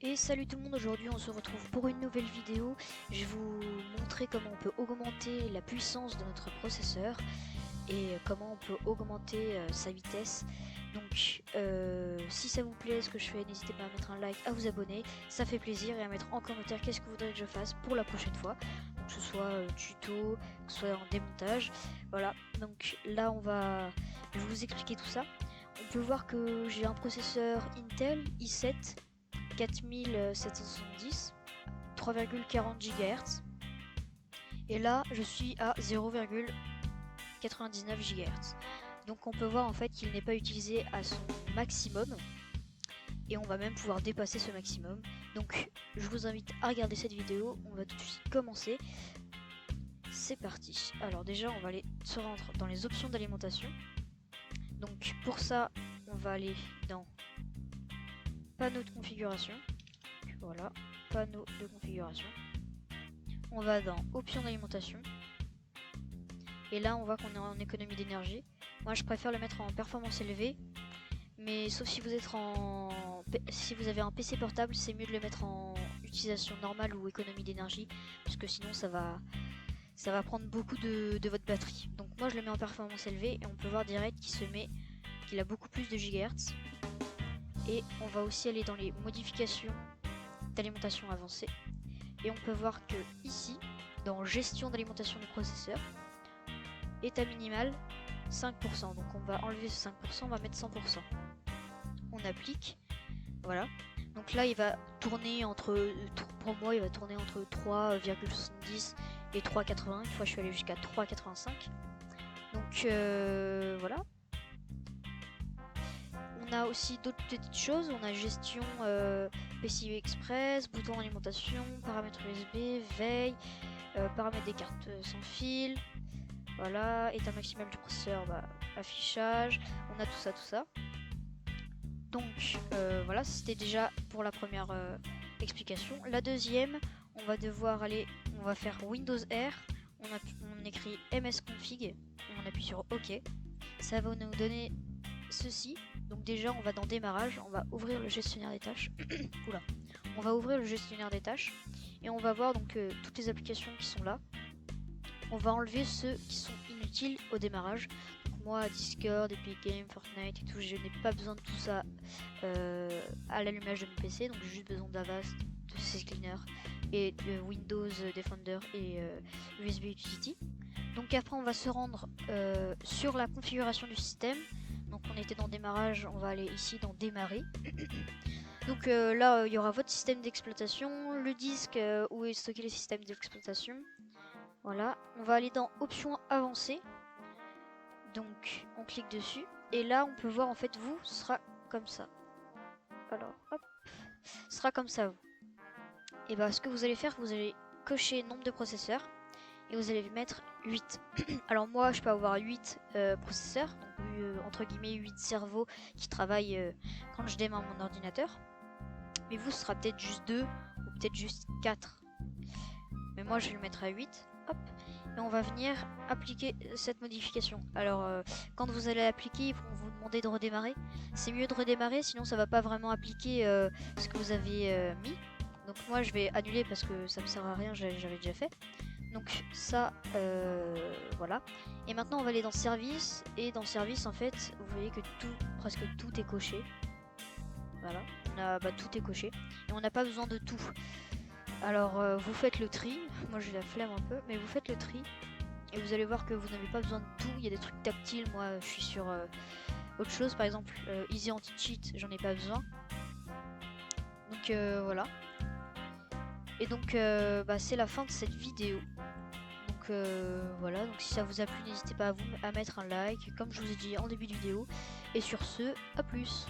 Et salut tout le monde, aujourd'hui on se retrouve pour une nouvelle vidéo. Je vais vous montrer comment on peut augmenter la puissance de notre processeur et comment on peut augmenter sa vitesse. Donc si ça vous plaît ce que je fais, n'hésitez pas à mettre un like, à vous abonner, ça fait plaisir, et à mettre en commentaire qu'est-ce que vous voudrez que je fasse pour la prochaine fois. Donc, que ce soit tuto, que ce soit en démontage, voilà. Donc là je vais vous expliquer tout ça. On peut voir que j'ai un processeur Intel i7 4770, 3,40 GHz, et là je suis à 0,99 GHz. Donc on peut voir en fait qu'il n'est pas utilisé à son maximum, et on va même pouvoir dépasser ce maximum. Donc je vous invite à regarder cette vidéo, on va tout de suite commencer. C'est parti. Alors déjà on va aller se rendre dans les options d'alimentation. Donc pour ça on va aller dans panneau de configuration, voilà, panneau de configuration. On va dans options d'alimentation, et là on voit qu'on est en économie d'énergie. Moi je préfère le mettre en performance élevée, mais sauf si vous êtes si vous avez un PC portable, c'est mieux de le mettre en utilisation normale ou économie d'énergie, parce que sinon ça va prendre beaucoup de votre batterie. Donc moi je le mets en performance élevée, et on peut voir direct qu'il a beaucoup plus de gigahertz. Et on va aussi aller dans les modifications d'alimentation avancée, et on peut voir que ici dans gestion d'alimentation du processeur, état minimal 5%, donc on va enlever ce 5%, on va mettre 100%. On applique, voilà. Donc là il va tourner pour moi il va tourner entre 3,70 et 3,80. Une fois je suis allé jusqu'à 3,85. Donc voilà. On a aussi d'autres petites choses, on a gestion PCI Express, bouton alimentation, paramètres USB, veille, paramètres des cartes sans fil, voilà, état maximal du processeur, affichage, on a tout ça. Donc voilà, c'était déjà pour la première explication. La deuxième, on va faire Windows R, on écrit msconfig, et on appuie sur OK. Ça va nous donner ceci. Donc déjà on va dans démarrage, on va ouvrir le gestionnaire des tâches. Oula. On va ouvrir le gestionnaire des tâches, et on va voir donc toutes les applications qui sont là. On va enlever ceux qui sont inutiles au démarrage. Donc moi Discord, Epic Games, Fortnite et tout, je n'ai pas besoin de tout ça à l'allumage de mon PC. Donc j'ai juste besoin d'Avast, de CCleaner et de Windows Defender et USB Utility. Donc après on va se rendre sur la configuration du système. Donc on était dans démarrage, on va aller ici dans démarrer. Donc là il y aura votre système d'exploitation, le disque où est stocké les systèmes d'exploitation. Voilà, on va aller dans options avancées. Donc on clique dessus, et là on peut voir en fait ce sera comme ça. Alors hop, ce sera comme ça vous. Et ce que vous allez faire, vous allez cocher nombre de processeurs, et vous allez mettre 8. Alors moi je peux avoir 8 processeurs, donc entre guillemets 8 cerveaux qui travaillent quand je démarre mon ordinateur. Mais vous ce sera peut-être juste 2 ou peut-être juste 4. Mais moi je vais le mettre à 8. Hop. Et on va venir appliquer cette modification. Alors quand vous allez appliquer, ils vont vous demander de redémarrer. C'est mieux de redémarrer, sinon ça va pas vraiment appliquer ce que vous avez mis. Donc moi je vais annuler parce que ça me sert à rien, j'avais déjà fait. Donc ça, voilà. Et maintenant on va aller dans service, et dans service en fait, vous voyez que presque tout est coché. Voilà, tout est coché, et on n'a pas besoin de tout. Alors vous faites le tri, moi j'ai la flemme un peu, mais vous faites le tri, et vous allez voir que vous n'avez pas besoin de tout. Il y a des trucs tactiles, moi je suis sur autre chose, par exemple Easy Anti-Cheat, j'en ai pas besoin. Donc voilà. Et donc c'est la fin de cette vidéo. Donc voilà, donc si ça vous a plu, n'hésitez pas à mettre un like, comme je vous ai dit en début de vidéo. Et sur ce, à plus.